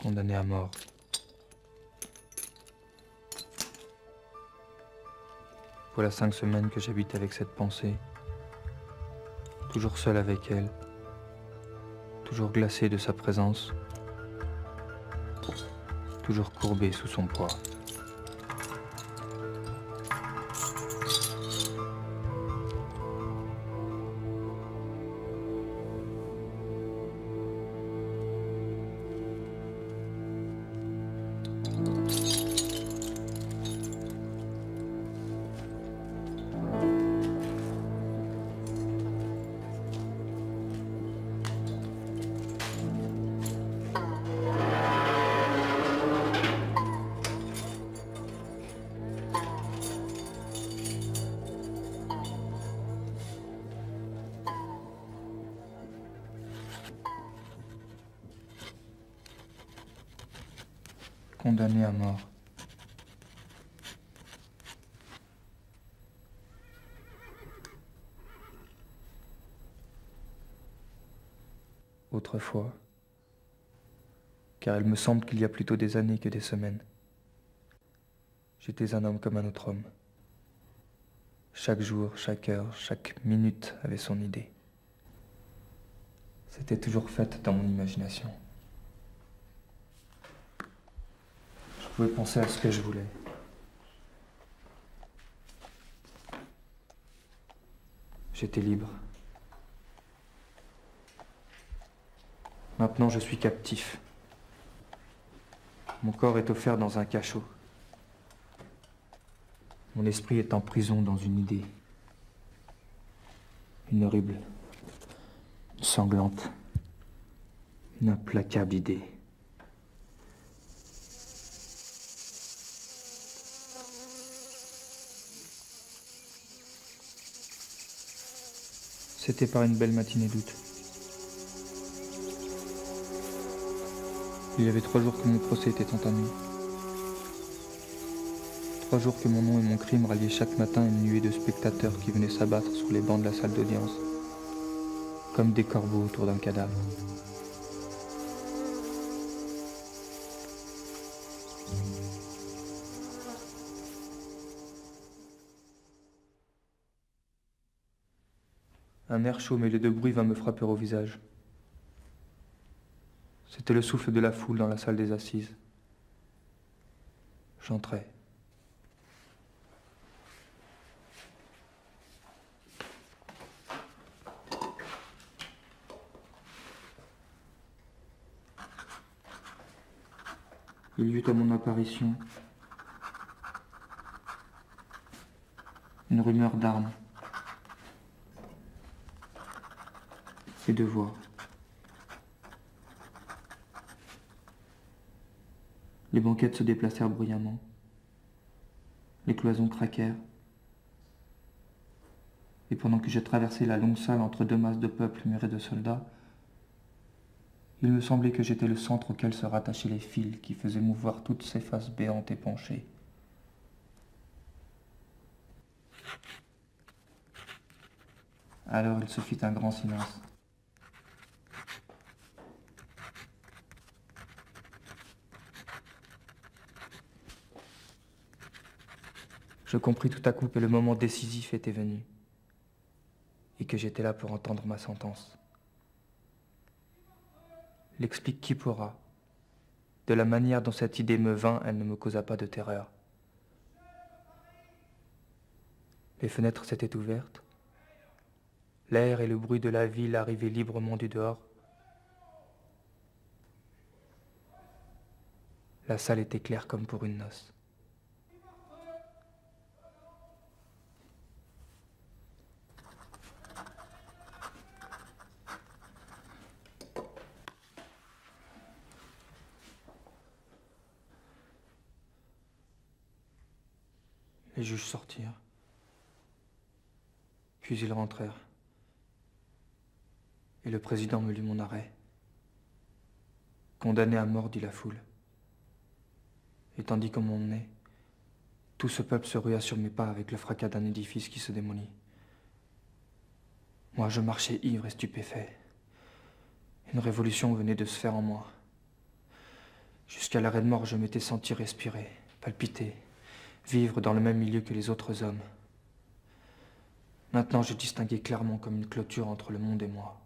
Condamné à mort. Voilà 5 semaines que j'habite avec cette pensée, toujours seul avec elle, toujours glacé de sa présence, toujours courbé sous son poids. Condamné à mort. Autrefois, car il me semble qu'il y a plutôt des années que des semaines, j'étais un homme comme un autre homme. Chaque jour, chaque heure, chaque minute avait son idée. C'était toujours fait dans mon imagination. Je pouvais penser à ce que je voulais. J'étais libre. Maintenant, je suis captif. Mon corps est offert dans un cachot. Mon esprit est en prison dans une idée. Une horrible, une sanglante, une implacable idée. C'était par une belle matinée d'août. Il y avait 3 jours que mon procès était entamé. 3 jours que mon nom et mon crime ralliaient chaque matin une nuée de spectateurs qui venaient s'abattre sur les bancs de la salle d'audience, comme des corbeaux autour d'un cadavre. Un air chaud mêlé de bruit vint me frapper au visage. C'était le souffle de la foule dans la salle des assises. J'entrai. Il y eut à mon apparition une rumeur d'armes et de voix. Les banquettes se déplacèrent bruyamment. Les cloisons craquèrent. Et pendant que je traversais la longue salle entre 2 masses de peuple murées de soldats, il me semblait que j'étais le centre auquel se rattachaient les fils qui faisaient mouvoir toutes ces faces béantes et penchées. Alors il se fit un grand silence. Je compris tout à coup que le moment décisif était venu et que j'étais là pour entendre ma sentence. L'explique qui pourra. De la manière dont cette idée me vint, elle ne me causa pas de terreur. Les fenêtres s'étaient ouvertes. L'air et le bruit de la ville arrivaient librement du dehors. La salle était claire comme pour une noce. Les juges sortirent. Puis ils rentrèrent. Et le président me lut mon arrêt. Condamné à mort, dit la foule. Et tandis qu'on m'emmenait, tout ce peuple se rua sur mes pas avec le fracas d'un édifice qui se démolit. Moi, je marchais ivre et stupéfait. Une révolution venait de se faire en moi. Jusqu'à l'arrêt de mort, je m'étais senti respirer, palpiter, vivre dans le même milieu que les autres hommes. Maintenant, je distinguais clairement comme une clôture entre le monde et moi.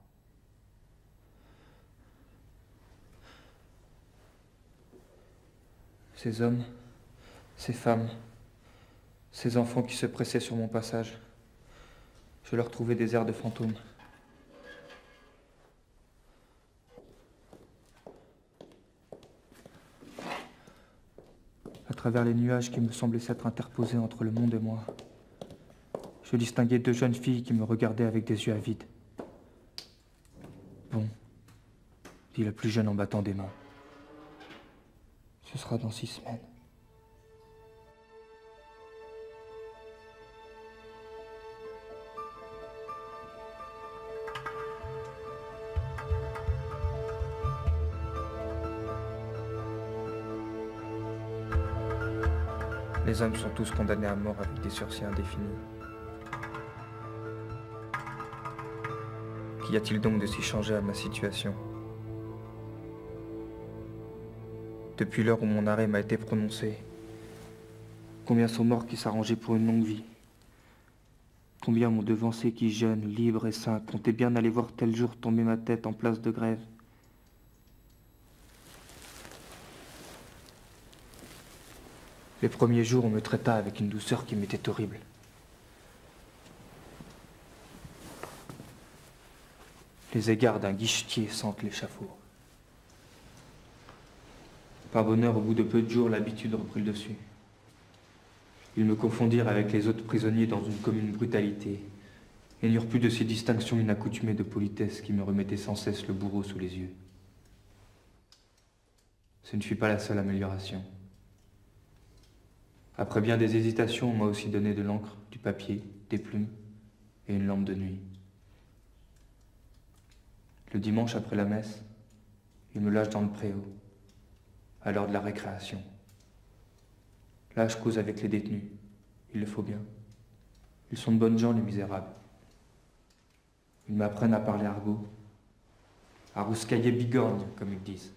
Ces hommes, ces femmes, ces enfants qui se pressaient sur mon passage, je leur trouvais des airs de fantômes. À travers les nuages qui me semblaient s'être interposés entre le monde et moi, je distinguais deux jeunes filles qui me regardaient avec des yeux avides. Bon, dit la plus jeune en battant des mains. Ce sera dans 6 semaines. Les hommes sont tous condamnés à mort avec des sursis indéfinis. Qu'y a-t-il donc de si changé à ma situation ? Depuis l'heure où mon arrêt m'a été prononcé, combien sont morts qui s'arrangeaient pour une longue vie ? Combien m'ont devancé qui, jeunes, libres et sains, comptaient bien aller voir tel jour tomber ma tête en place de grève ? Les premiers jours, on me traita avec une douceur qui m'était horrible. Les égards d'un guichetier sentent l'échafaud. Par bonheur, au bout de peu de jours, l'habitude reprit le dessus. Ils me confondirent avec les autres prisonniers dans une commune brutalité, et n'eurent plus de ces distinctions inaccoutumées de politesse qui me remettaient sans cesse le bourreau sous les yeux. Ce ne fut pas la seule amélioration. Après bien des hésitations, on m'a aussi donné de l'encre, du papier, des plumes et une lampe de nuit. Le dimanche après la messe, ils me lâchent dans le préau, à l'heure de la récréation. Là, je cause avec les détenus. Il le faut bien. Ils sont de bonnes gens, les misérables. Ils m'apprennent à parler argot, à rouscailler bigorgne, comme ils disent.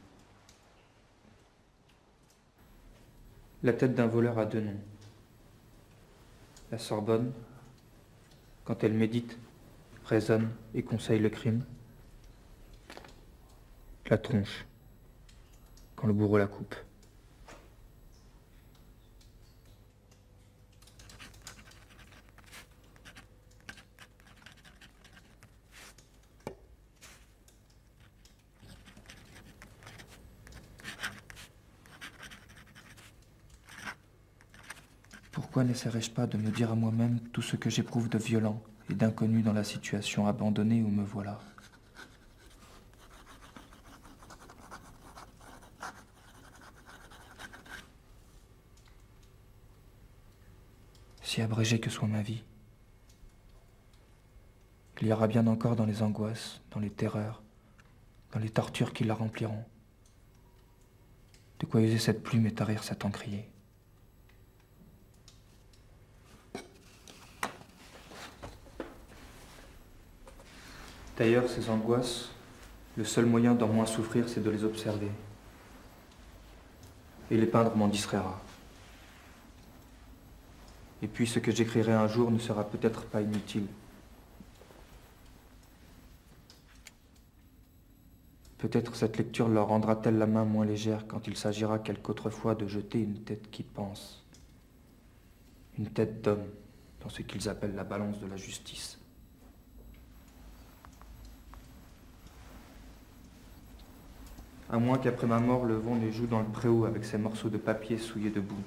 La tête d'un voleur a 2 noms. La Sorbonne, quand elle médite, raisonne et conseille le crime. La tronche, quand le bourreau la coupe. Pourquoi n'essaierais-je pas de me dire à moi-même tout ce que j'éprouve de violent et d'inconnu dans la situation abandonnée où me voilà ? Si abrégée que soit ma vie, il y aura bien encore dans les angoisses, dans les terreurs, dans les tortures qui la rempliront, de quoi user cette plume et tarir cet encrier. D'ailleurs, ces angoisses, le seul moyen d'en moins souffrir, c'est de les observer. Et les peindre m'en distraira. Et puis ce que j'écrirai un jour ne sera peut-être pas inutile. Peut-être cette lecture leur rendra-t-elle la main moins légère quand il s'agira quelque autre fois de jeter une tête qui pense. Une tête d'homme dans ce qu'ils appellent la balance de la justice. À moins qu'après ma mort, le vent ne joue dans le préau avec ses morceaux de papier souillés de boue.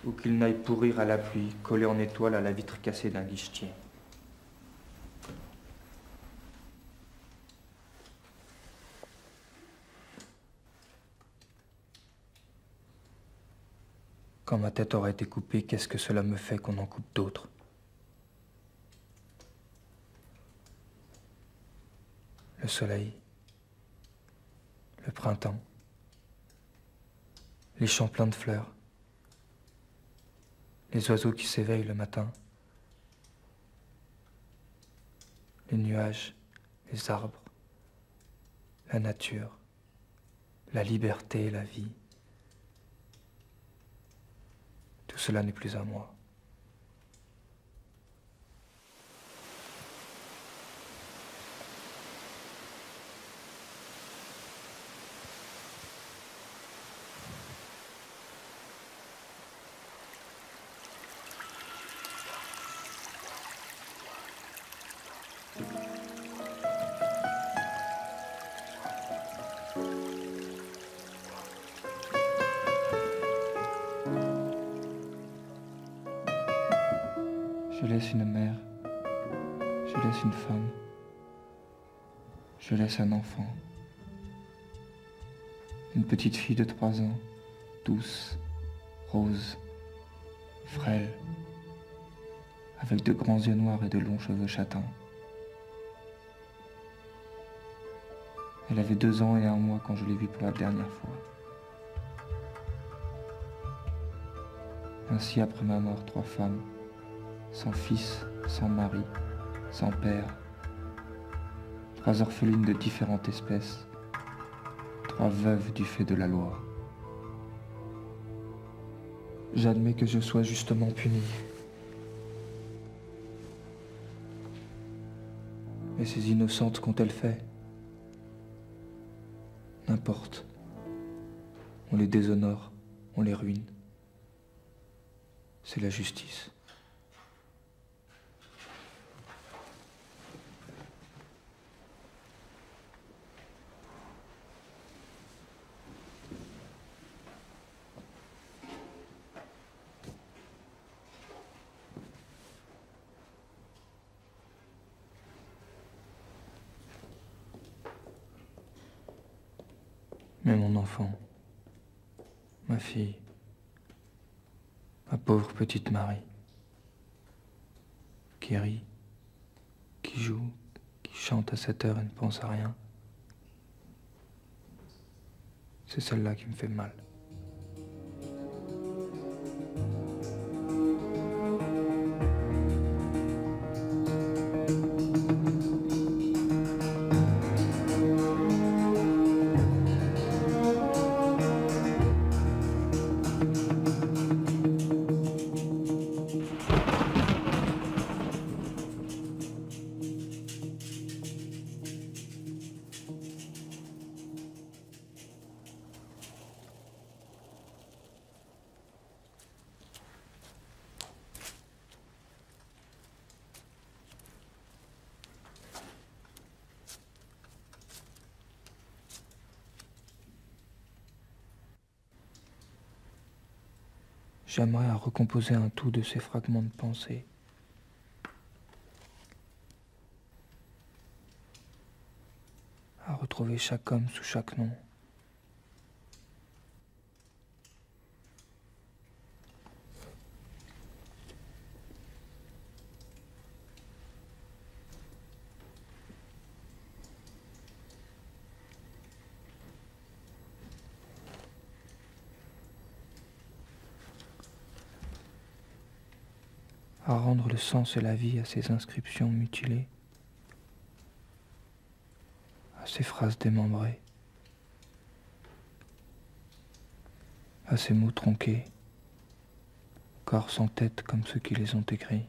Ou qu'il n'aille pourrir à la pluie, collé en étoile à la vitre cassée d'un guichetier. Quand ma tête aura été coupée, qu'est-ce que cela me fait qu'on en coupe d'autres? Le soleil, le printemps, les champs pleins de fleurs, les oiseaux qui s'éveillent le matin, les nuages, les arbres, la nature, la liberté, la vie. Tout cela n'est plus à moi. Je laisse une mère, je laisse une femme, je laisse un enfant, une petite fille de 3 ans, douce, rose, frêle, avec de grands yeux noirs et de longs cheveux châtains. Elle avait 2 ans et 1 mois quand je l'ai vue pour la dernière fois. Ainsi, après ma mort, 3 femmes, sans fils, sans mari, sans père, 3 orphelines de différentes espèces, 3 veuves du fait de la loi. J'admets que je sois justement puni. Mais ces innocentes qu'ont-elles fait? N'importe. On les déshonore, on les ruine. C'est la justice. Mais mon enfant, ma fille, ma pauvre petite Marie, qui rit, qui joue, qui chante à cette heure et ne pense à rien, c'est celle-là qui me fait mal. J'aimerais à recomposer un tout de ces fragments de pensée. À retrouver chaque homme sous chaque nom. À rendre le sens et la vie à ces inscriptions mutilées, à ces phrases démembrées, à ces mots tronqués, corps sans tête comme ceux qui les ont écrits.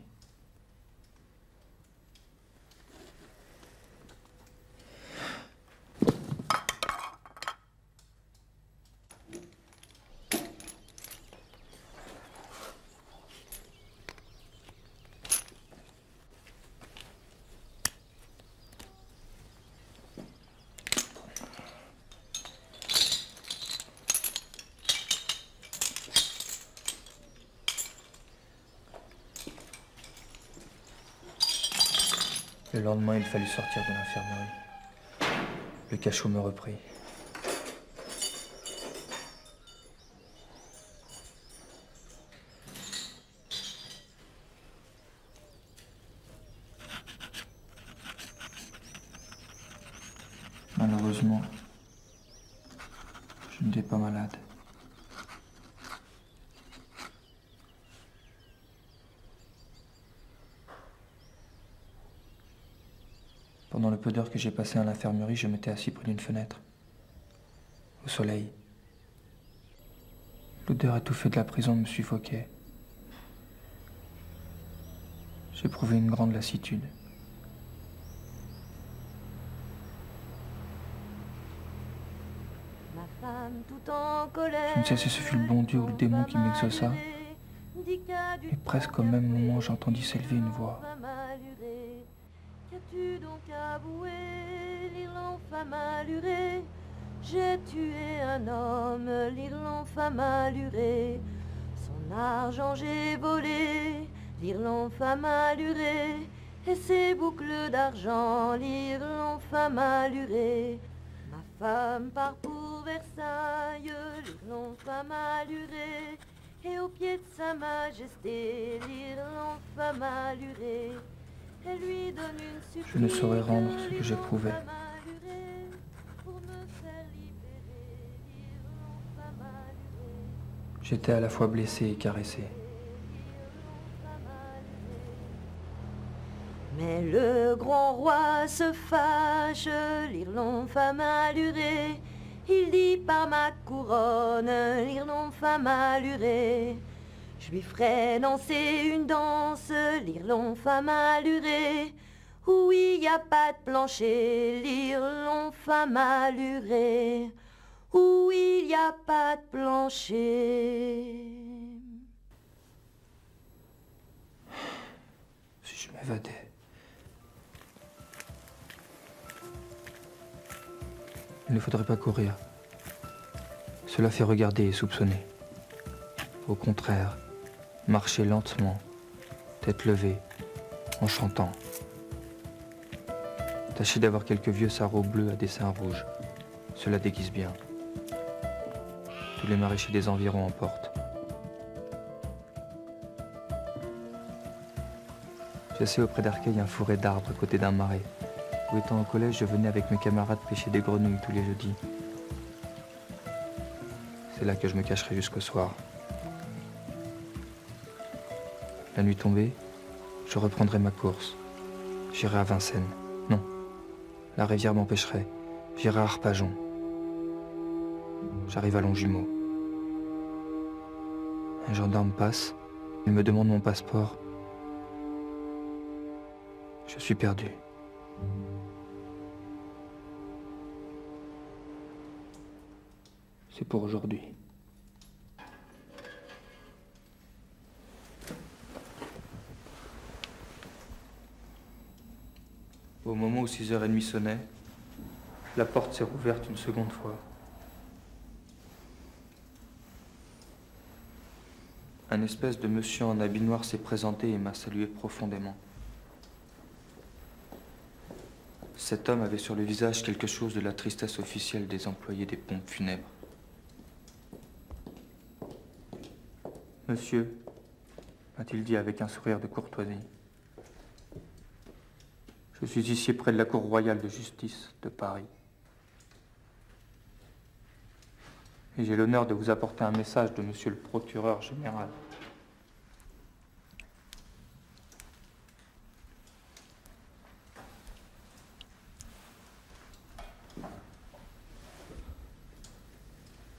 Le lendemain, il fallut sortir de l'infirmerie. Le cachot me reprit. n'étais pas malade. Pendant le peu d'heures que j'ai passé à l'infirmerie, je m'étais assis près d'une fenêtre, au soleil. L'odeur étouffée de la prison me suffoquait. J'éprouvais une grande lassitude. Je ne sais si ce fut le bon Dieu ou le démon qui m'exauça, et presque au même moment j'entendis s'élever une voix. Qu'as-tu donc avoué, lire l'enfant alluré? J'ai tué un homme, lire l'enfant alluré. Son argent j'ai volé, lire l'enfant alluré. Et ses boucles d'argent, lire l'enfant alluré. Ma femme part pour Versailles, lire l'enfant alluré. Et au pied de sa majesté, lire l'enfant alluré. Je ne saurais rendre ce que j'éprouvais. J'étais à la fois blessé et caressé. Mais le grand roi se fâche, lire l'enfant alluré. Il dit par ma couronne, lire l'enfant alluré. Je lui ferai danser une danse, lire l'enfant alluré. Où il n'y a pas de plancher, lire l'enfant alluré. Où il n'y a pas de plancher. Si je m'évadais. Il ne faudrait pas courir. Cela fait regarder et soupçonner. Au contraire, marcher lentement, tête levée, en chantant. Tâchez d'avoir quelques vieux sarraux bleus à dessin rouge. Cela déguise bien. Tous les maraîchers des environs en portent. J'essaie auprès d'Arcueil un fourré d'arbres à côté d'un marais, où étant au collège, je venais avec mes camarades pêcher des grenouilles tous les jeudis. C'est là que je me cacherai jusqu'au soir. La nuit tombée, je reprendrai ma course. J'irai à Vincennes. Non, la rivière m'empêcherait. J'irai à Arpajon. J'arrive à Longjumeau. Un gendarme passe. Il me demande mon passeport. Je suis perdu. C'est pour aujourd'hui. Au moment où 6h30 sonnait, la porte s'est rouverte une seconde fois. Un espèce de monsieur en habit noir s'est présenté et m'a salué profondément. Cet homme avait sur le visage quelque chose de la tristesse officielle des employés des pompes funèbres. Monsieur, m'a-t-il dit avec un sourire de courtoisie, je suis ici près de la Cour royale de justice de Paris. Et j'ai l'honneur de vous apporter un message de monsieur le procureur général.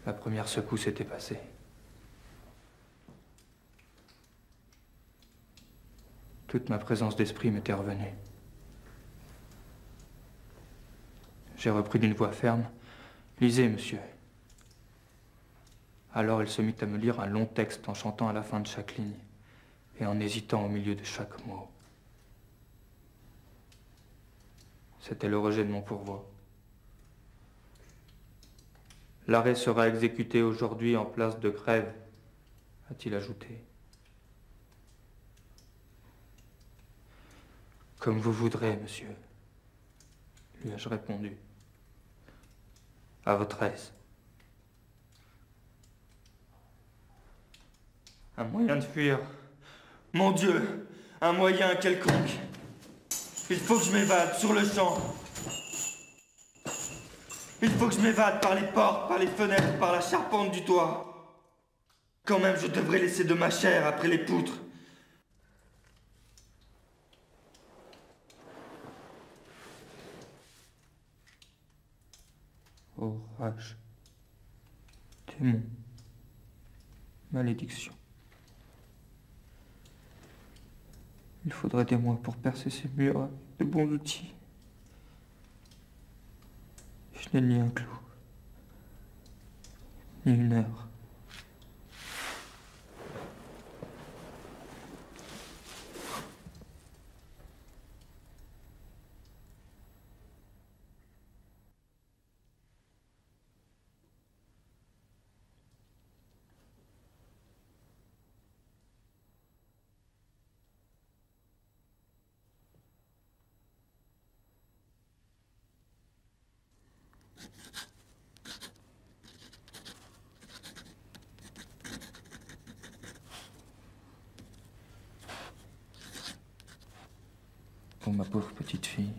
La première secousse était passée. Toute ma présence d'esprit m'était revenue. J'ai repris d'une voix ferme. Lisez, monsieur. Alors il se mit à me lire un long texte en chantant à la fin de chaque ligne et en hésitant au milieu de chaque mot. C'était le rejet de mon pourvoi. L'arrêt sera exécuté aujourd'hui en place de Grève, a-t-il ajouté. Comme vous voudrez, monsieur, lui ai-je répondu. À votre aise. Un moyen de fuir. Mon Dieu, un moyen quelconque. Il faut que je m'évade sur le champ. Il faut que je m'évade par les portes, par les fenêtres, par la charpente du toit. Quand même, je devrais laisser de ma chair après les poutres. Orage. Démon. Malédiction. Il faudrait des mois pour percer ces murs avec de bons outils. Je n'ai ni un clou, ni une heure. Oh, ma pauvre petite fille.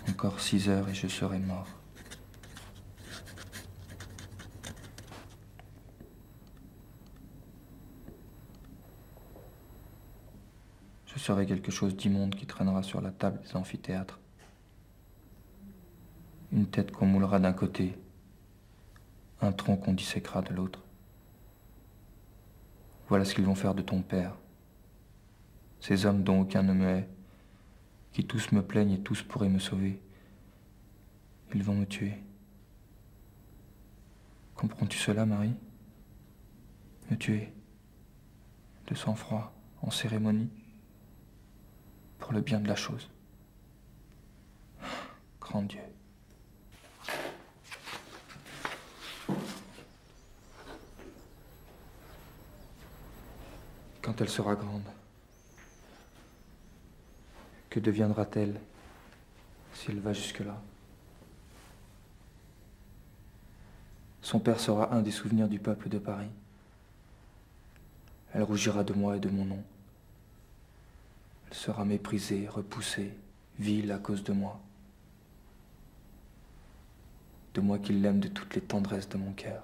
Encore 6 heures et je serai mort. Je serai quelque chose d'immonde qui traînera sur la table des amphithéâtres. Une tête qu'on moulera d'un côté, un tronc qu'on disséquera de l'autre. Voilà ce qu'ils vont faire de ton père. Ces hommes dont aucun ne me hait, qui tous me plaignent et tous pourraient me sauver. Ils vont me tuer. Comprends-tu cela, Marie? Me tuer. De sang-froid, en cérémonie. Pour le bien de la chose. Grand Dieu. Quand elle sera grande, que deviendra-t-elle si elle va jusque-là? Son père sera un des souvenirs du peuple de Paris. Elle rougira de moi et de mon nom. Elle sera méprisée, repoussée, vile à cause de moi. De moi qui l'aime de toutes les tendresses de mon cœur.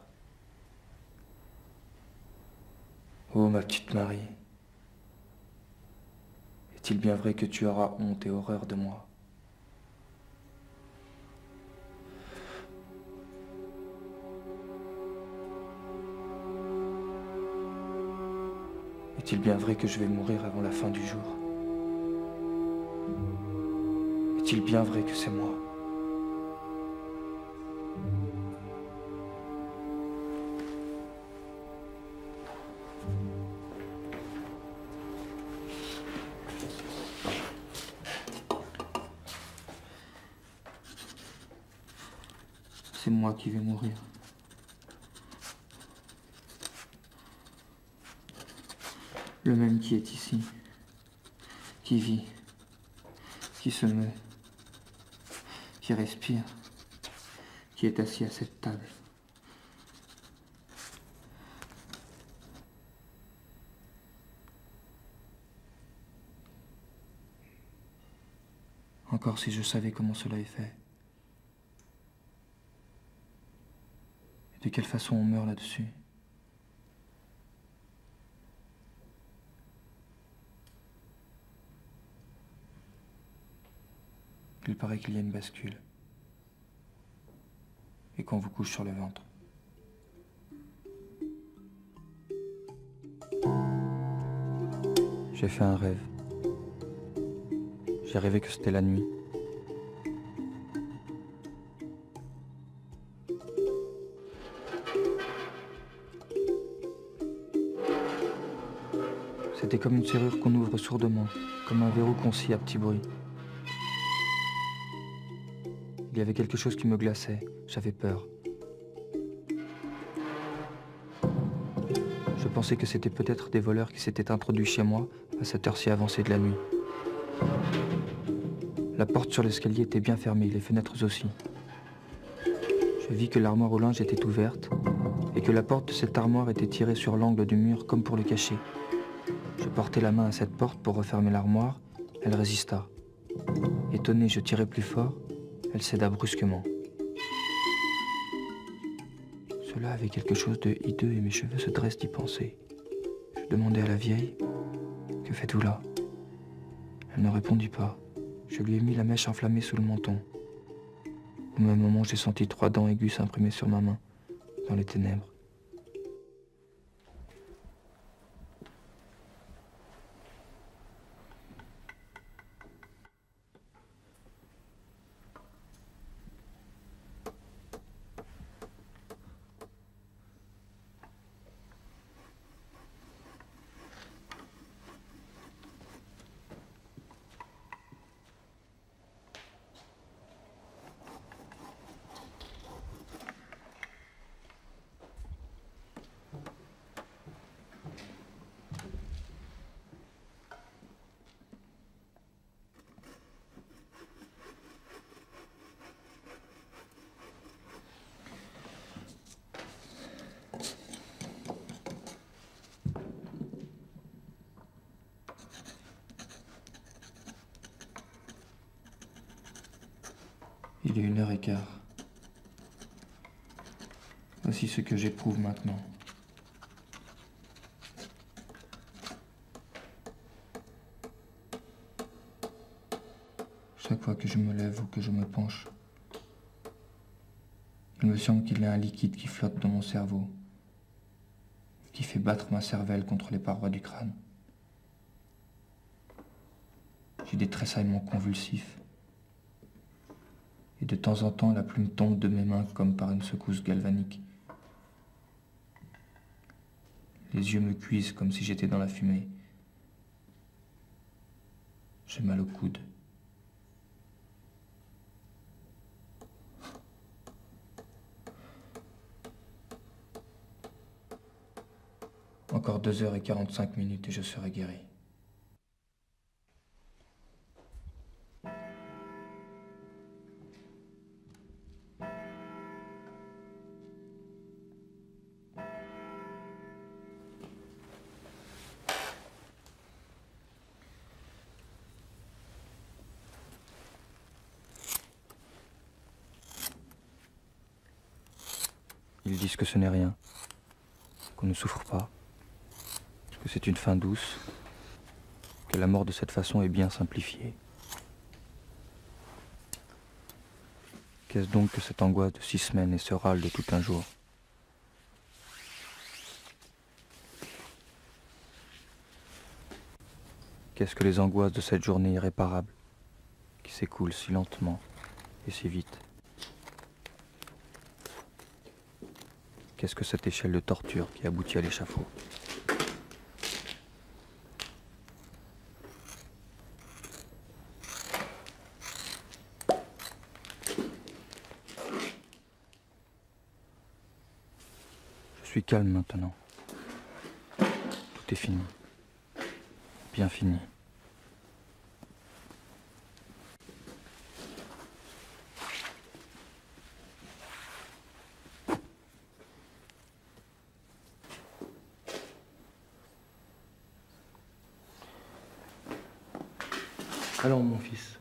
Oh, ma petite Marie, est-il bien vrai que tu auras honte et horreur de moi? Est-il bien vrai que je vais mourir avant la fin du jour? Est-il bien vrai que c'est moi? C'est moi qui vais mourir. Le même qui est ici, qui vit, qui se meut, qui respire, qui est assis à cette table. Encore si je savais comment cela est fait. Et de quelle façon on meurt là-dessus. Il paraît qu'il y a une bascule. Et qu'on vous couche sur le ventre. J'ai fait un rêve. J'ai rêvé que c'était la nuit. C'était comme une serrure qu'on ouvre sourdement, comme un verrou qu'on scie à petit bruit. Il y avait quelque chose qui me glaçait, j'avais peur. Je pensais que c'était peut-être des voleurs qui s'étaient introduits chez moi à cette heure si avancée de la nuit. La porte sur l'escalier était bien fermée, les fenêtres aussi. Je vis que l'armoire au linge était ouverte et que la porte de cette armoire était tirée sur l'angle du mur comme pour le cacher. Je portai la main à cette porte pour refermer l'armoire, elle résista. Étonné, je tirai plus fort Elle céda brusquement. Cela avait quelque chose de hideux et mes cheveux se dressent d'y penser. Je demandai à la vieille, « Que faites-vous là ?» Elle ne répondit pas. Je lui ai mis la mèche enflammée sous le menton. Au même moment, j'ai senti 3 dents aiguës s'imprimer sur ma main, dans les ténèbres. Il est 1h15. Voici ce que j'éprouve maintenant. Chaque fois que je me lève ou que je me penche, il me semble qu'il y a un liquide qui flotte dans mon cerveau, qui fait battre ma cervelle contre les parois du crâne. J'ai des tressaillements convulsifs. Et de temps en temps, la plume tombe de mes mains comme par une secousse galvanique. Les yeux me cuisent comme si j'étais dans la fumée. J'ai mal au coude. Encore 2h45 et je serai guéri. Ils disent que ce n'est rien, qu'on ne souffre pas, que c'est une fin douce, que la mort de cette façon est bien simplifiée. Qu'est-ce donc que cette angoisse de 6 semaines et ce râle de tout un jour? Qu'est-ce que les angoisses de cette journée irréparable qui s'écoule si lentement et si vite? Qu'est-ce que cette échelle de torture qui aboutit à l'échafaud? Je suis calme maintenant. Tout est fini. Bien fini. Allons, mon fils.